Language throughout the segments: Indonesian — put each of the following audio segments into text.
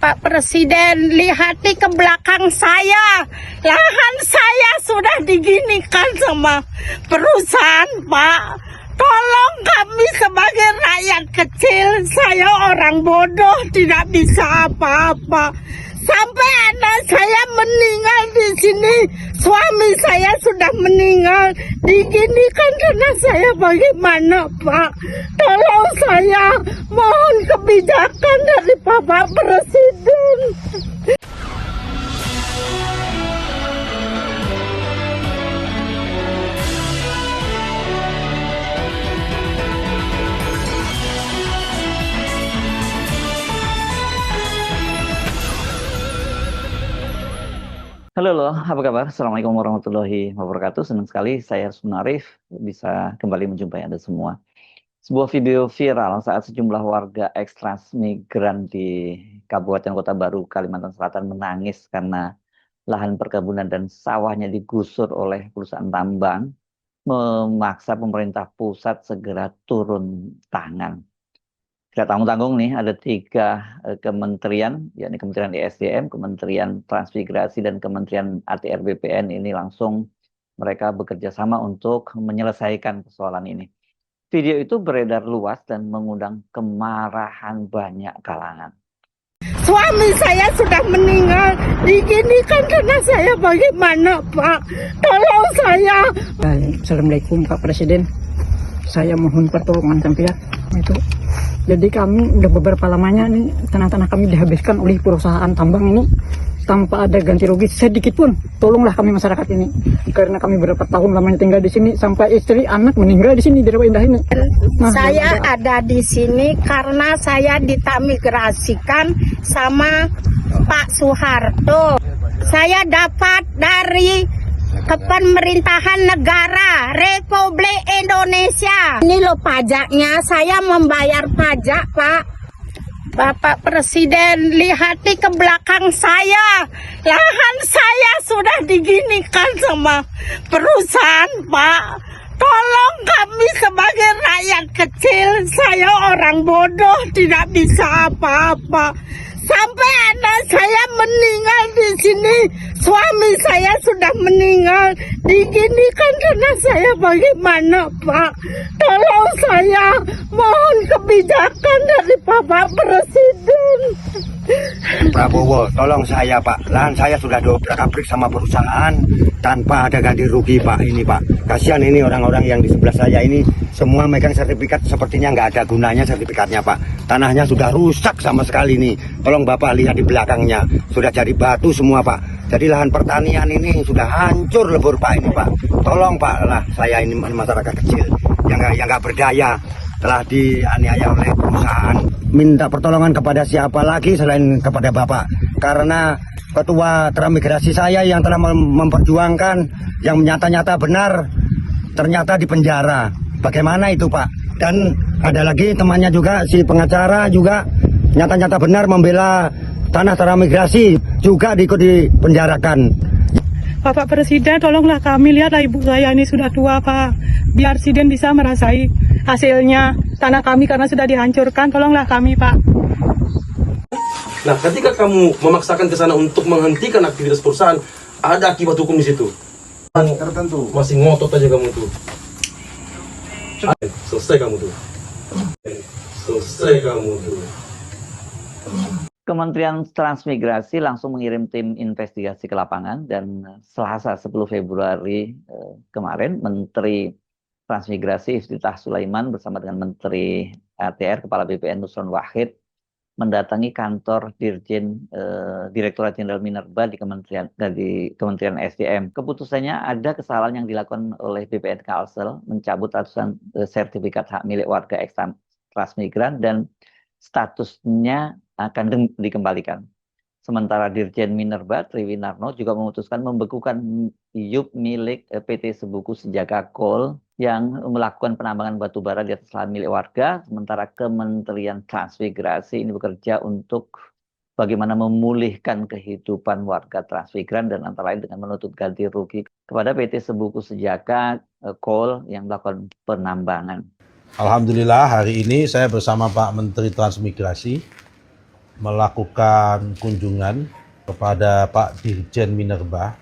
Bapak Presiden, lihat di ke belakang saya. Lahan saya sudah diginikan sama perusahaan, Pak. Tolong kami sebagai rakyat kecil, saya orang bodoh, tidak bisa apa-apa. Sampai anak saya meninggal di sini, suami saya sudah meninggal, diginikan karena saya bagaimana, Pak? Tolong saya, mohon kebijakan dari Bapak Presiden. Halo, apa kabar? Assalamualaikum warahmatullahi wabarakatuh. Senang sekali saya Arif bisa kembali menjumpai Anda semua. Sebuah video viral saat sejumlah warga eks-transmigran di Kabupaten Kota Baru, Kalimantan Selatan menangis karena lahan perkebunan dan sawahnya digusur oleh perusahaan tambang, memaksa pemerintah pusat segera turun tangan. Tidak tanggung-tanggung nih, ada 3 kementerian, yakni Kementerian ESDM, Kementerian Transmigrasi, dan Kementerian ATR BPN ini langsung mereka bekerja sama untuk menyelesaikan persoalan ini. Video itu beredar luas dan mengundang kemarahan banyak kalangan. Suami saya sudah meninggal, diginikan karena saya bagaimana, Pak? Tolong saya. Assalamualaikum Pak Presiden, saya mohon pertolongan sampean itu. Jadi kami udah beberapa lamanya nih tanah-tanah kami dihabiskan oleh perusahaan tambang ini tanpa ada ganti rugi sedikit pun. Tolonglah kami masyarakat ini, karena kami berapa tahun lamanya tinggal di sini sampai istri anak meninggal di sini di Rawa Indah ini. Nah, saya ada di sini karena saya ditamigrasikan sama Pak Soeharto. Saya dapat dari Kepemerintahan Negara Republik Indonesia. Ini loh pajaknya, saya membayar pajak, Pak. Bapak Presiden, lihat di ke belakang saya. Lahan saya sudah diginikan sama perusahaan, Pak. Tolong kami sebagai rakyat kecil, saya orang bodoh, tidak bisa apa-apa. Sampai anak saya meninggal di sini, suami saya sudah meninggal, diginikan karena saya bagaimana, Pak? Tolong saya, mohon kebijakan dari Bapak Presiden. Prabowo, tolong saya Pak, lahan saya sudah dobrak-abrik sama perusahaan tanpa ada ganti rugi Pak. Ini Pak, kasihan ini orang-orang yang di sebelah saya ini semua megang sertifikat, sepertinya nggak ada gunanya sertifikatnya Pak. Tanahnya sudah rusak sama sekali nih. Tolong Bapak lihat di belakangnya, sudah jadi batu semua Pak. Jadi lahan pertanian ini sudah hancur lebur Pak ini Pak. Tolong Pak, lah saya ini masyarakat kecil yang nggak berdaya, telah dianiaya oleh perusahaan. Minta pertolongan kepada siapa lagi selain kepada Bapak, karena ketua transmigrasi saya yang telah memperjuangkan yang nyata-nyata benar ternyata di penjara. Bagaimana itu Pak? Dan ada lagi temannya juga, si pengacara juga nyata-nyata benar membela tanah transmigrasi, juga diikut dipenjarakan. Bapak Presiden, tolonglah kami, lihatlah ibu saya ini sudah tua Pak. Biar Presiden bisa merasai hasilnya tanah kami karena sudah dihancurkan. Tolonglah kami Pak. Nah, ketika kamu memaksakan ke sana untuk menghentikan aktivitas perusahaan, ada akibat hukum di situ. Tertentu. Masih ngotot aja kamu tuh. Selesai kamu tuh. Selesai kamu tuh. Kementerian Transmigrasi langsung mengirim tim investigasi ke lapangan, dan Selasa 10 Februari kemarin Menteri Transmigrasi Iftithah Sulaiman bersama dengan Menteri ATR Kepala BPN Nusron Wahid mendatangi kantor Dirjen Direktorat Jenderal Minerba di Kementerian SDM. Keputusannya ada kesalahan yang dilakukan oleh BPN Kalsel mencabut ratusan sertifikat hak milik warga eks transmigran dan statusnya akan dikembalikan. Sementara Dirjen Minerba Triwinarno juga memutuskan membekukan IUP milik PT Sebuku Sejaga Coal yang melakukan penambangan batu bara di atas lahan milik warga. Sementara Kementerian Transmigrasi ini bekerja untuk bagaimana memulihkan kehidupan warga transmigran dan antara lain dengan menuntut ganti rugi kepada PT Sebuku Sejaga Coal yang melakukan penambangan. Alhamdulillah hari ini saya bersama Pak Menteri Transmigrasi melakukan kunjungan kepada Pak Dirjen Minerba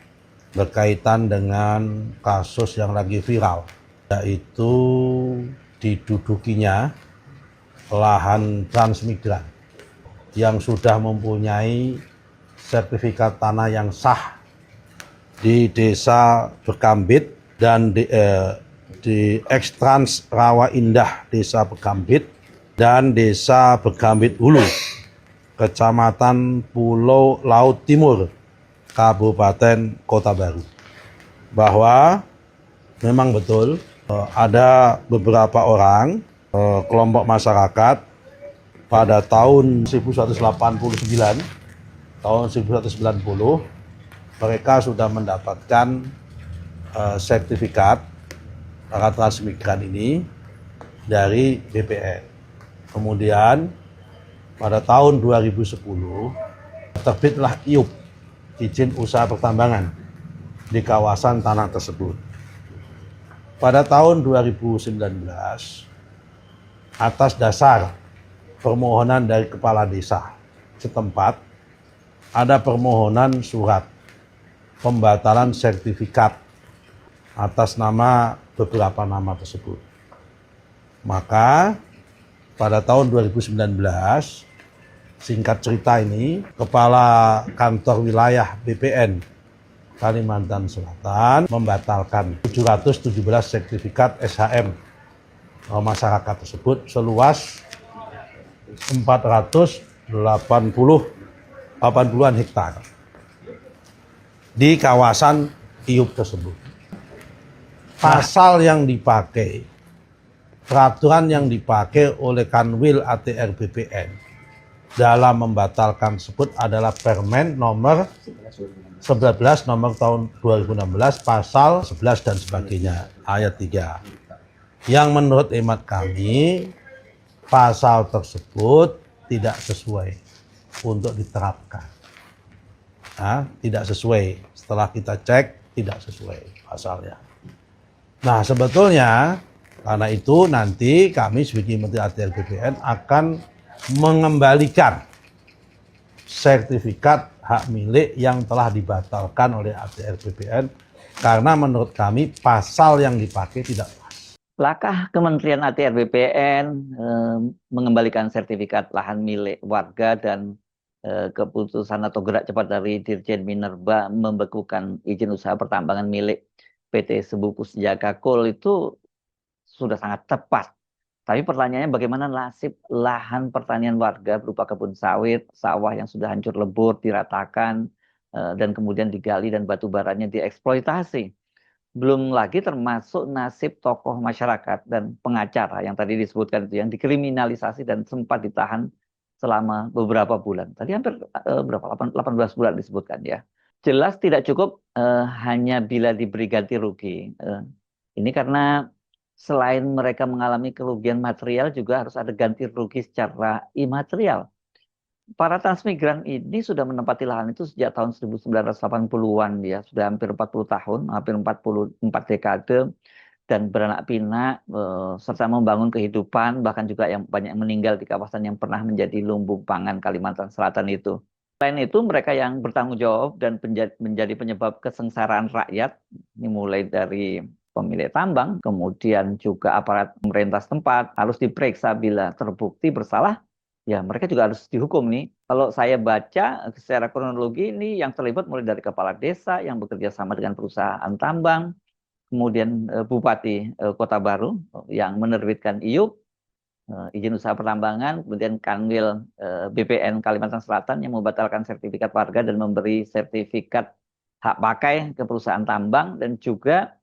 berkaitan dengan kasus yang lagi viral, yaitu didudukinya lahan transmigran yang sudah mempunyai sertifikat tanah yang sah di Desa Bekambit dan di Ekstrans Rawa Indah Desa Bekambit dan Desa Bekambit Hulu, Kecamatan Pulau Laut Timur, Kabupaten Kota Baru. Bahwa memang betul ada beberapa orang kelompok masyarakat pada tahun 1189, tahun 1190 mereka sudah mendapatkan sertifikat para transmigran ini dari BPN. Kemudian pada tahun 2010 terbitlah IUP, izin usaha pertambangan, di kawasan tanah tersebut. Pada tahun 2019 atas dasar permohonan dari kepala desa setempat ada permohonan surat pembatalan sertifikat atas nama beberapa nama tersebut. Maka pada tahun 2019, singkat cerita ini, Kepala Kantor Wilayah BPN Kalimantan Selatan membatalkan 717 sertifikat SHM masyarakat tersebut seluas 480-an hektar di kawasan IUP tersebut. Pasal yang dipakai, peraturan yang dipakai oleh Kanwil ATR BPN dalam membatalkan tersebut adalah Permen nomor 11 nomor tahun 2016 pasal 11 dan sebagainya ayat 3. Yang menurut hemat kami pasal tersebut tidak sesuai untuk diterapkan. Nah, tidak sesuai. Setelah kita cek tidak sesuai pasalnya. Nah, sebetulnya karena itu nanti kami sebagai Menteri ATR BPN akan mengembalikan sertifikat hak milik yang telah dibatalkan oleh ATR BPN karena menurut kami pasal yang dipakai tidak pas. Langkah Kementerian ATR BPN mengembalikan sertifikat lahan milik warga dan keputusan atau gerak cepat dari Dirjen Minerba membekukan izin usaha pertambangan milik PT Sebu Pusjaka Coal itu sudah sangat tepat. Tapi pertanyaannya bagaimana nasib lahan pertanian warga berupa kebun sawit, sawah yang sudah hancur lebur, diratakan, dan kemudian digali dan batu baranya dieksploitasi. Belum lagi termasuk nasib tokoh masyarakat dan pengacara yang tadi disebutkan itu, yang dikriminalisasi dan sempat ditahan selama beberapa bulan. Tadi hampir 18 bulan disebutkan ya. Jelas tidak cukup hanya bila diberi ganti rugi. Ini karena selain mereka mengalami kerugian material juga harus ada ganti rugi secara imaterial. Para transmigran ini sudah menempati lahan itu sejak tahun 1980-an ya, sudah hampir 40 tahun, hampir 44 dekade, dan beranak pinak serta membangun kehidupan, bahkan juga yang banyak meninggal di kawasan yang pernah menjadi lumbung pangan Kalimantan Selatan itu. Selain itu, mereka yang bertanggung jawab dan menjadi penyebab kesengsaraan rakyat, ini mulai dari pemilik tambang, kemudian juga aparat pemerintah setempat harus diperiksa bila terbukti bersalah, ya mereka juga harus dihukum nih. Kalau saya baca secara kronologi ini yang terlibat mulai dari kepala desa yang bekerja sama dengan perusahaan tambang, kemudian Bupati Kota Baru yang menerbitkan IUP, izin usaha pertambangan, kemudian Kanwil BPN Kalimantan Selatan yang membatalkan sertifikat warga dan memberi sertifikat hak pakai ke perusahaan tambang, dan juga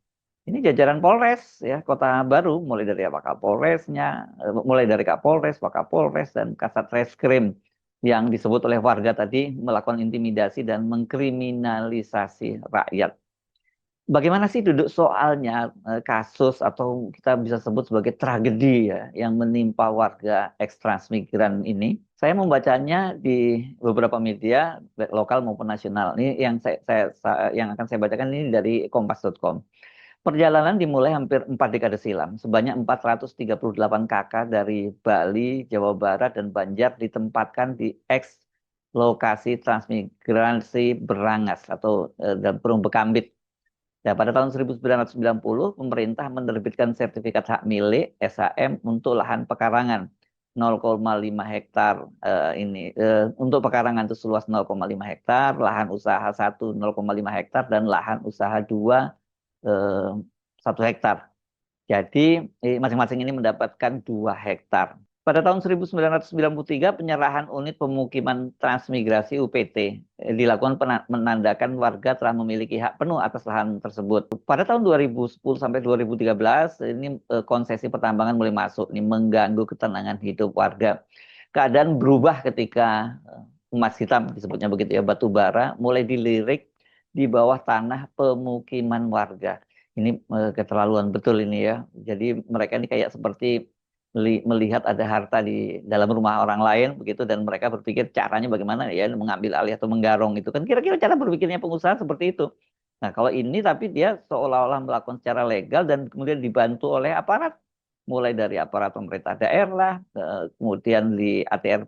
ini jajaran Polres ya Kota Baru, mulai dari Kapolresnya, mulai dari Kapolres, Wakapolres, dan Kasat Reskrim yang disebut oleh warga tadi melakukan intimidasi dan mengkriminalisasi rakyat. Bagaimana sih duduk soalnya kasus atau kita bisa sebut sebagai tragedi ya yang menimpa warga eks-transmigran ini? Saya membacanya di beberapa media lokal maupun nasional. Ini yang yang akan saya bacakan ini dari kompas.com. Perjalanan dimulai hampir 4 dekade silam. Sebanyak 438 kakak dari Bali, Jawa Barat, dan Banjar ditempatkan di eks lokasi transmigrasi Berangas atau Perung Bekambit. Nah, pada tahun 1990, pemerintah menerbitkan sertifikat hak milik SHM untuk lahan pekarangan 0,5 hektar untuk pekarangan itu seluas 0,5 hektar, lahan usaha 0,5 hektar, dan lahan usaha 1 hektar. Jadi masing-masing ini mendapatkan 2 hektar. Pada tahun 1993, penyerahan unit pemukiman transmigrasi UPT dilakukan menandakan warga telah memiliki hak penuh atas lahan tersebut. Pada tahun 2010 sampai 2013, ini konsesi pertambangan mulai masuk, ini mengganggu ketenangan hidup warga. Keadaan berubah ketika emas hitam, disebutnya begitu ya, batu bara, mulai dilirik di bawah tanah pemukiman warga. Ini keterlaluan betul ini ya. Jadi mereka ini kayak seperti melihat ada harta di dalam rumah orang lain begitu, dan mereka berpikir caranya bagaimana ya mengambil alih atau menggarong itu kan, kira-kira cara berpikirnya pengusaha seperti itu. Nah, kalau ini tapi dia seolah-olah melakukan secara legal dan kemudian dibantu oleh aparat, mulai dari aparat pemerintah daerah, kemudian di ATR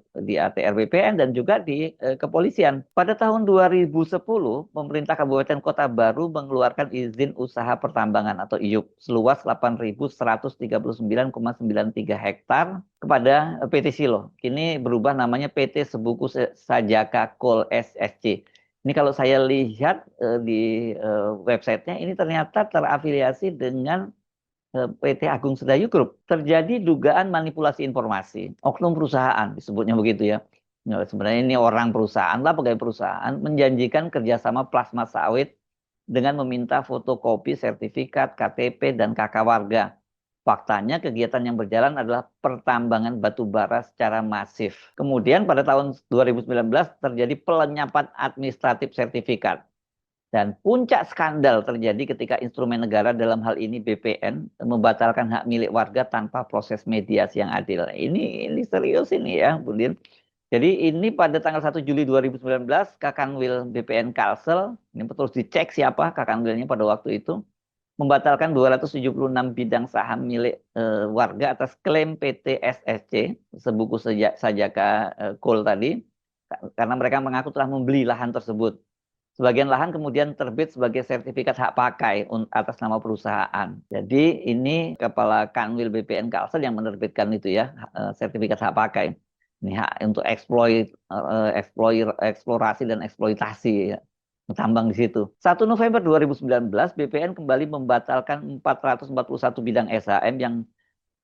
BPN, dan juga di kepolisian. Pada tahun 2010, pemerintah Kabupaten Kota Baru mengeluarkan izin usaha pertambangan atau IUP seluas 8.139,93 hektar kepada PT Silo. Kini berubah namanya PT Sebuku Sajaka Coal SSC. Ini kalau saya lihat di websitenya, ini ternyata terafiliasi dengan PT Agung Sedayu Group. Terjadi dugaan manipulasi informasi. Oknum perusahaan disebutnya begitu ya. Ya, sebenarnya ini orang perusahaan lah, pegawai perusahaan, menjanjikan kerjasama plasma sawit dengan meminta fotokopi sertifikat, KTP, dan KK warga. Faktanya kegiatan yang berjalan adalah pertambangan batu bara secara masif. Kemudian pada tahun 2019 terjadi pelenyapan administratif sertifikat. Dan puncak skandal terjadi ketika instrumen negara, dalam hal ini BPN, membatalkan hak milik warga tanpa proses mediasi yang adil. Ini serius ini ya, Bundin. Jadi ini pada tanggal 1 Juli 2019, Kakanwil BPN Kalsel, ini betul dicek siapa Kakanwilnya pada waktu itu, membatalkan 276 bidang saham milik warga atas klaim PT SSC, Sebuku Sajaka Coal tadi, karena mereka mengaku telah membeli lahan tersebut. Sebagian lahan kemudian terbit sebagai sertifikat hak pakai atas nama perusahaan. Jadi ini Kepala Kanwil BPN Kalsel yang menerbitkan itu ya, sertifikat hak pakai. Ini hak untuk eksplorasi dan eksploitasi ya, tambang di situ. 1 November 2019, BPN kembali membatalkan 441 bidang SHM yang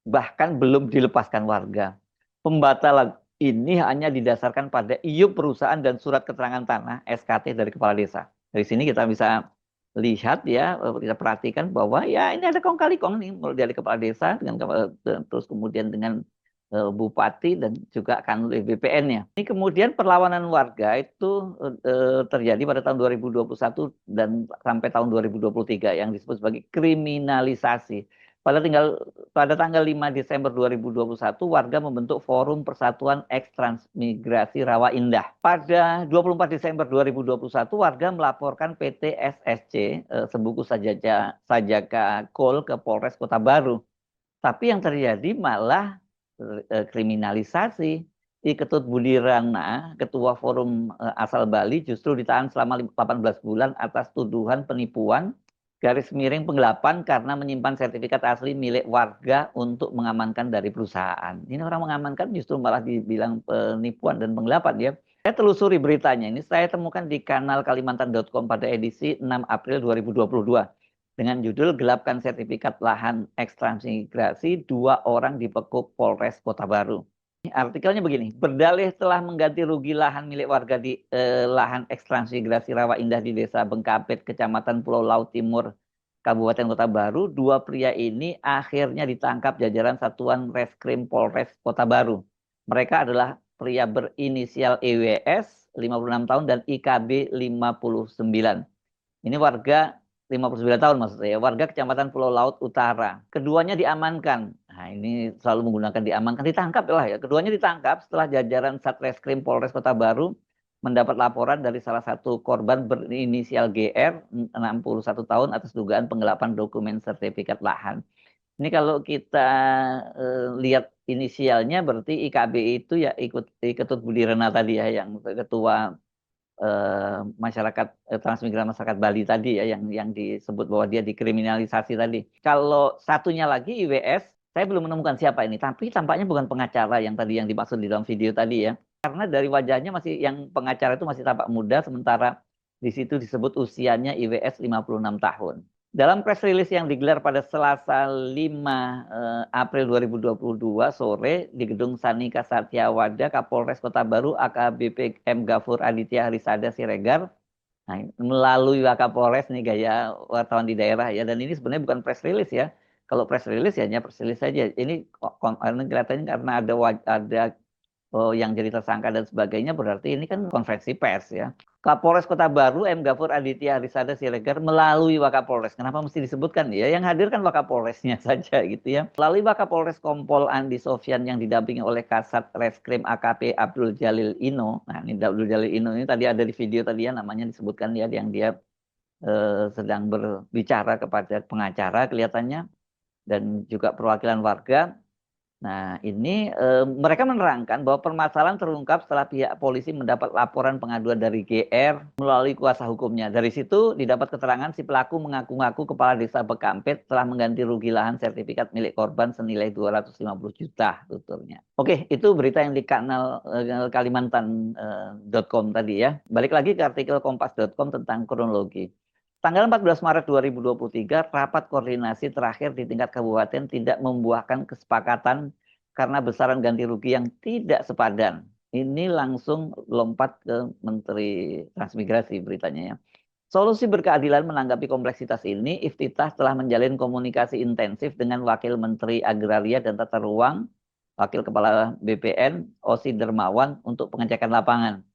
bahkan belum dilepaskan warga. Pembatalan ini hanya didasarkan pada IUP perusahaan dan surat keterangan tanah SKT dari kepala desa. Dari sini kita bisa lihat ya, kita perhatikan bahwa ya ini ada kong kali kong nih, mulai dari kepala desa dengan terus kemudian dengan bupati dan juga kanwil BPN-nya. Ini kemudian perlawanan warga itu terjadi pada tahun 2021 dan sampai tahun 2023 yang disebut sebagai kriminalisasi. Pada tanggal 5 Desember 2021, warga membentuk Forum Persatuan Eks-Transmigrasi Rawa Indah. Pada 24 Desember 2021, warga melaporkan PT SSC, Sebuku Sajaka Coal, ke Polres Kota Baru. Tapi yang terjadi malah kriminalisasi. Di Ketut Budi Rana, Ketua Forum asal Bali, justru ditahan selama 18 bulan atas tuduhan penipuan _penggelapan karena menyimpan sertifikat asli milik warga untuk mengamankan dari perusahaan. Ini orang mengamankan justru malah dibilang penipuan dan penggelapan ya. Saya telusuri beritanya ini, saya temukan di kanal kalimantan.com pada edisi 6 April 2022 dengan judul Gelapkan Sertifikat Lahan Eks-Transmigrasi, 2 orang dibekuk Polres Kota Baru. Artikelnya begini, berdalih telah mengganti rugi lahan milik warga di lahan eks-transmigrasi Rawa Indah di Desa Bengkapit, Kecamatan Pulau Laut Timur, Kabupaten Kota Baru. 2 pria ini akhirnya ditangkap jajaran Satuan Reskrim Polres Kota Baru. Mereka adalah pria berinisial EWS, 56 tahun, dan IKB, 59. Ini warga 59 tahun maksud saya, warga Kecamatan Pulau Laut Utara. Keduanya diamankan. Nah, ini selalu menggunakan diamankan, ditangkap lah ya. Keduanya ditangkap setelah jajaran Satreskrim Polres Kota Baru mendapat laporan dari salah satu korban berinisial GR, 61 tahun, atas dugaan penggelapan dokumen sertifikat lahan. Ini kalau kita lihat inisialnya berarti IKB itu ya Ketut Budi Rena tadi ya, yang ketua masyarakat transmigran masyarakat Bali tadi ya, yang disebut bahwa dia dikriminalisasi tadi. Kalau satunya lagi IWS, saya belum menemukan siapa ini, tapi tampaknya bukan pengacara yang tadi yang dimaksud di dalam video tadi ya. Karena dari wajahnya masih, yang pengacara itu masih tampak muda, sementara di situ disebut usianya IWS 56 tahun. Dalam press release yang digelar pada Selasa 5 April 2022 sore di Gedung Sanika Satyawada, Kapolres Kota Baru AKBP M. Gafur Aditya Harisada Siregar, nah, melalui Wakapolres nih gaya wartawan di daerah ya, dan ini sebenarnya bukan press release ya. Kalau press release ya hanya press release saja. Ini kelihatannya karena ada yang jadi tersangka dan sebagainya, berarti ini kan konferensi pers ya. Kapolres Kota Baru M. Gafur Aditya Harisada Siregar melalui Wakapolres. Kenapa mesti disebutkan ya? Yang hadir kan Wakapolresnya saja gitu ya. Melalui Wakapolres Kompol Andi Sofyan yang didampingi oleh Kasat Reskrim AKP Abdul Jalil Ino. Nah, ini Abdul Jalil Ino ini tadi ada di video tadi ya, namanya disebutkan ya, yang dia sedang berbicara kepada pengacara kelihatannya dan juga perwakilan warga. Nah, ini mereka menerangkan bahwa permasalahan terungkap setelah pihak polisi mendapat laporan pengaduan dari GR melalui kuasa hukumnya. Dari situ didapat keterangan si pelaku mengaku-ngaku kepala desa Bekampet telah mengganti rugi lahan sertifikat milik korban senilai 250 juta tuturnya. Oke, itu berita yang di kanal Kalimantan.com tadi ya. Balik lagi ke artikel Kompas.com tentang kronologi. Tanggal 14 Maret 2023, rapat koordinasi terakhir di tingkat kabupaten tidak membuahkan kesepakatan karena besaran ganti rugi yang tidak sepadan. Ini langsung lompat ke Menteri Transmigrasi beritanya ya. Solusi berkeadilan menanggapi kompleksitas ini, Iftitah telah menjalin komunikasi intensif dengan Wakil Menteri Agraria dan Tata Ruang, Wakil Kepala BPN, Osi Dermawan untuk pengecekan lapangan.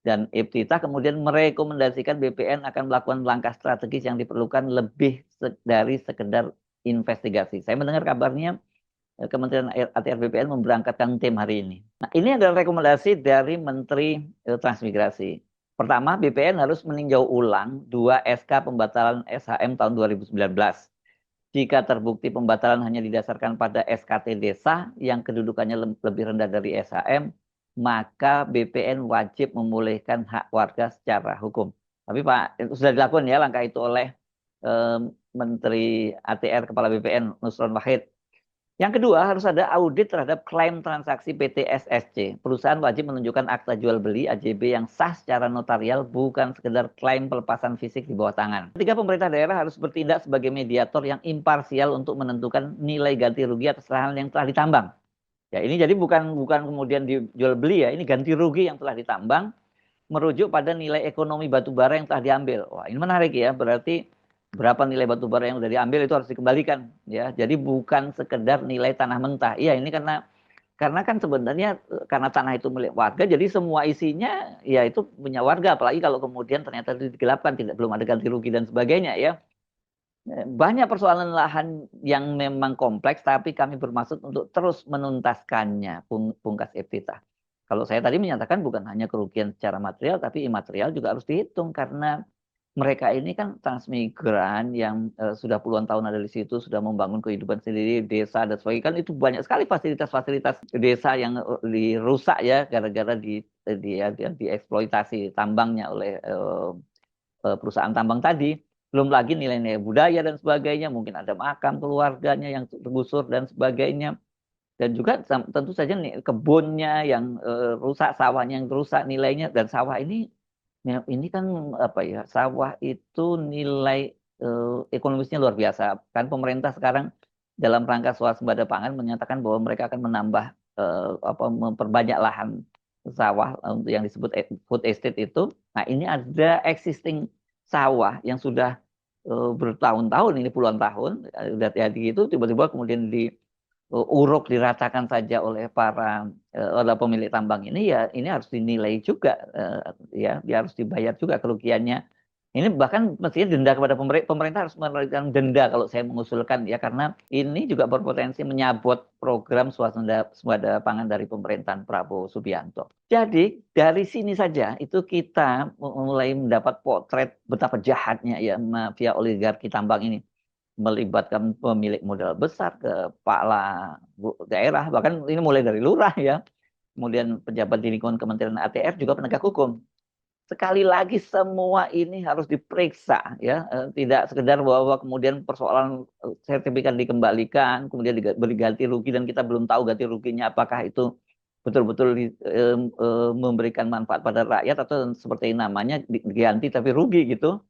Dan Iftitah kemudian merekomendasikan BPN akan melakukan langkah strategis yang diperlukan lebih dari sekedar investigasi. Saya mendengar kabarnya Kementerian ATR BPN memberangkatkan tim hari ini. Nah, ini adalah rekomendasi dari Menteri Transmigrasi. Pertama, BPN harus meninjau ulang 2 SK pembatalan SHM tahun 2019. Jika terbukti pembatalan hanya didasarkan pada SKT desa yang kedudukannya lebih rendah dari SHM, maka BPN wajib memulihkan hak warga secara hukum. Tapi Pak, itu sudah dilakukan ya langkah itu oleh Menteri ATR Kepala BPN Nusron Wahid. Yang kedua, harus ada audit terhadap klaim transaksi PT SSC. Perusahaan wajib menunjukkan akta jual beli AJB yang sah secara notarial, bukan sekedar klaim pelepasan fisik di bawah tangan. Ketiga, pemerintah daerah harus bertindak sebagai mediator yang imparsial untuk menentukan nilai ganti rugi atas lahan yang telah ditambang. Ya, ini jadi bukan kemudian dijual beli ya, ini ganti rugi yang telah ditambang merujuk pada nilai ekonomi batubara yang telah diambil. Wah, ini menarik ya, berarti berapa nilai batubara yang sudah diambil itu harus dikembalikan ya. Jadi bukan sekedar nilai tanah mentah. Iya, ini karena kan sebenarnya karena tanah itu milik warga, jadi semua isinya ya itu punya warga, apalagi kalau kemudian ternyata itu digelapkan, belum ada ganti rugi dan sebagainya ya. Banyak persoalan lahan yang memang kompleks, tapi kami bermaksud untuk terus menuntaskannya, pungkas Iftitah. Kalau saya tadi menyatakan bukan hanya kerugian secara material, tapi imaterial juga harus dihitung, karena mereka ini kan transmigran yang sudah puluhan tahun ada di situ, sudah membangun kehidupan sendiri, desa dan sebagainya. Kan itu banyak sekali fasilitas-fasilitas desa yang dirusak ya, gara-gara dieksploitasi tambangnya oleh perusahaan tambang tadi. Belum lagi nilai-nilai budaya dan sebagainya, mungkin ada makam keluarganya yang tergusur dan sebagainya. Dan juga tentu saja nih, kebunnya yang rusak, sawahnya yang rusak nilainya, dan sawah ini kan apa ya, sawah itu nilai ekonomisnya luar biasa. Kan pemerintah sekarang dalam rangka swasembada pangan menyatakan bahwa mereka akan menambah memperbanyak lahan sawah untuk yang disebut food estate itu. Nah, ini ada existing sawah yang sudah bertahun-tahun, ini puluhan tahun udah jadi gitu, tiba-tiba kemudian diuruk, diratakan saja oleh para pemilik tambang ini, ya ini harus dinilai juga ya, dia harus dibayar juga kerugiannya. Ini bahkan mestinya denda kepada pemerintah harus memberikan denda kalau saya mengusulkan ya, karena ini juga berpotensi menyabot program swasembada pangan dari pemerintahan Prabowo Subianto. Jadi dari sini saja itu kita mulai mendapat potret betapa jahatnya ya mafia oligarki tambang ini. melibatkan pemilik modal besar, kepala daerah, bahkan ini mulai dari lurah ya, kemudian pejabat di lingkungan Kementerian ATR juga penegak hukum. Sekali lagi semua ini harus diperiksa ya, tidak sekedar bahwa kemudian persoalan sertifikat dikembalikan, kemudian diberi ganti rugi dan kita belum tahu ganti ruginya apakah itu betul-betul memberikan manfaat pada rakyat atau seperti namanya diganti tapi rugi gitu.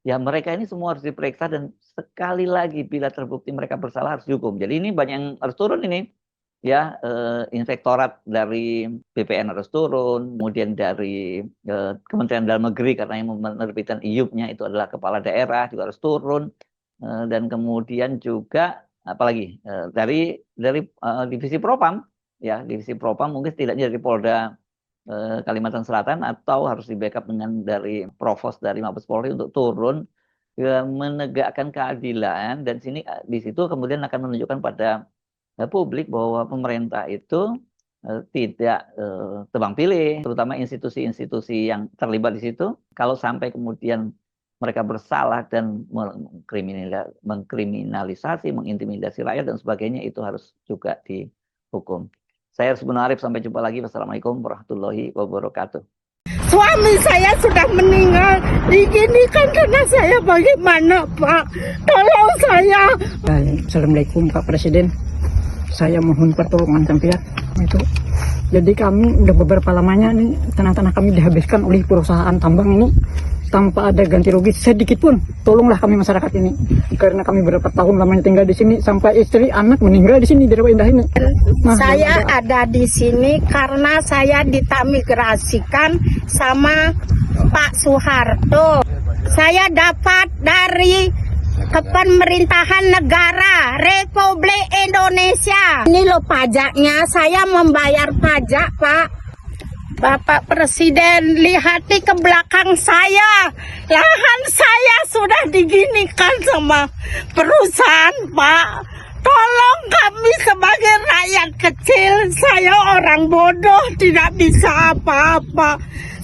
Ya mereka ini semua harus diperiksa dan sekali lagi bila terbukti mereka bersalah harus dihukum. Jadi ini banyak yang harus turun ini. Ya, inspektorat dari BPN harus turun, kemudian dari Kementerian Dalam Negeri karena yang menerbitkan IUP-nya itu adalah kepala daerah juga harus turun, dan kemudian juga apalagi dari divisi Propam, ya divisi Propam mungkin setidaknya dari Polda Kalimantan Selatan atau harus di backup dengan dari Provos dari Mabes Polri untuk turun menegakkan keadilan dan di situ kemudian akan menunjukkan pada publik bahwa pemerintah itu tidak tebang pilih, terutama institusi-institusi yang terlibat di situ. Kalau sampai kemudian mereka bersalah dan mengkriminalisasi, mengintimidasi rakyat dan sebagainya, itu harus juga dihukum. Saya Arif Arif, sampai jumpa lagi. Wassalamualaikum warahmatullahi wabarakatuh. Suami saya sudah meninggal, diginikan karena saya bagaimana Pak? Tolong saya. Assalamualaikum Pak Presiden. Saya mohon pertolongan sampean itu. Jadi kami udah beberapa lamanya nih tanah-tanah kami dihabiskan oleh perusahaan tambang ini tanpa ada ganti rugi sedikit pun. Tolonglah kami masyarakat ini karena kami berapa tahun lamanya tinggal di sini sampai istri anak meninggal di sini di Rawa Indah ini. Nah, saya ada di sini karena saya ditamigrasikan sama Pak Soeharto. Saya dapat dari Pemerintahan Negara Republik Indonesia. Ini loh pajaknya, saya membayar pajak Pak. Bapak Presiden, lihati ke belakang saya. Lahan saya sudah diginikan sama perusahaan Pak. Tolong kami sebagai rakyat kecil, saya orang bodoh tidak bisa apa-apa.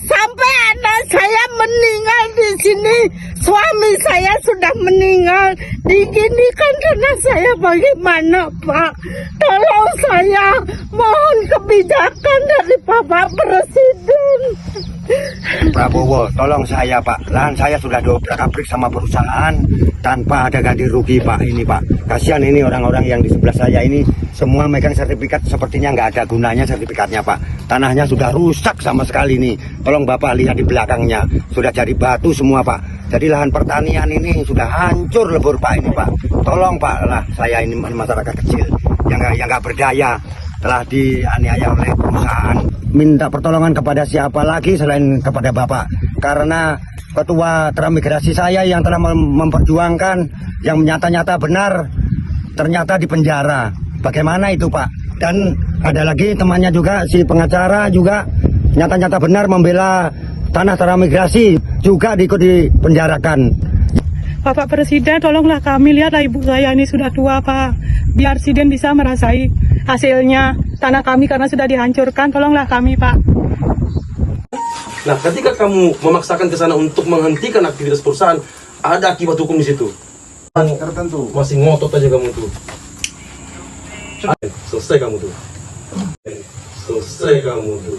Sampai anak saya meninggal di sini, suami saya sudah meninggal, diginikan karena saya bagaimana Pak? Tolong saya, mohon kebijakan dari Bapak Presiden. Prabowo, tolong saya Pak, lahan saya sudah dobrak-abrik sama perusahaan tanpa ada ganti rugi Pak ini Pak. Kasihan ini orang-orang yang di sebelah saya ini semua megang sertifikat, sepertinya nggak ada gunanya sertifikatnya Pak. Tanahnya sudah rusak sama sekali nih. Tolong Bapak lihat di belakangnya, sudah jadi batu semua Pak. Jadi lahan pertanian ini sudah hancur lebur Pak ini Pak. Tolong Pak, lah saya ini masyarakat kecil yang nggak berdaya telah dianiaya oleh perusahaan. Minta pertolongan kepada siapa lagi selain kepada Bapak, karena ketua transmigrasi saya yang telah memperjuangkan yang nyata-nyata benar ternyata di penjara. Bagaimana itu Pak? Dan ada lagi temannya juga, si pengacara juga nyata-nyata benar membela tanah transmigrasi juga diikuti penjarakan. Bapak Presiden, tolonglah kami, lihatlah ibu saya ini sudah tua Pak. Biar Presiden bisa merasai hasilnya tanah kami karena sudah dihancurkan. Tolonglah kami Pak. Nah, ketika kamu memaksakan ke sana untuk menghentikan aktivitas perusahaan, ada akibat hukum di situ. Tertentu. Masih ngotot aja kamu tuh. Selesai kamu tuh. Selesai kamu tuh.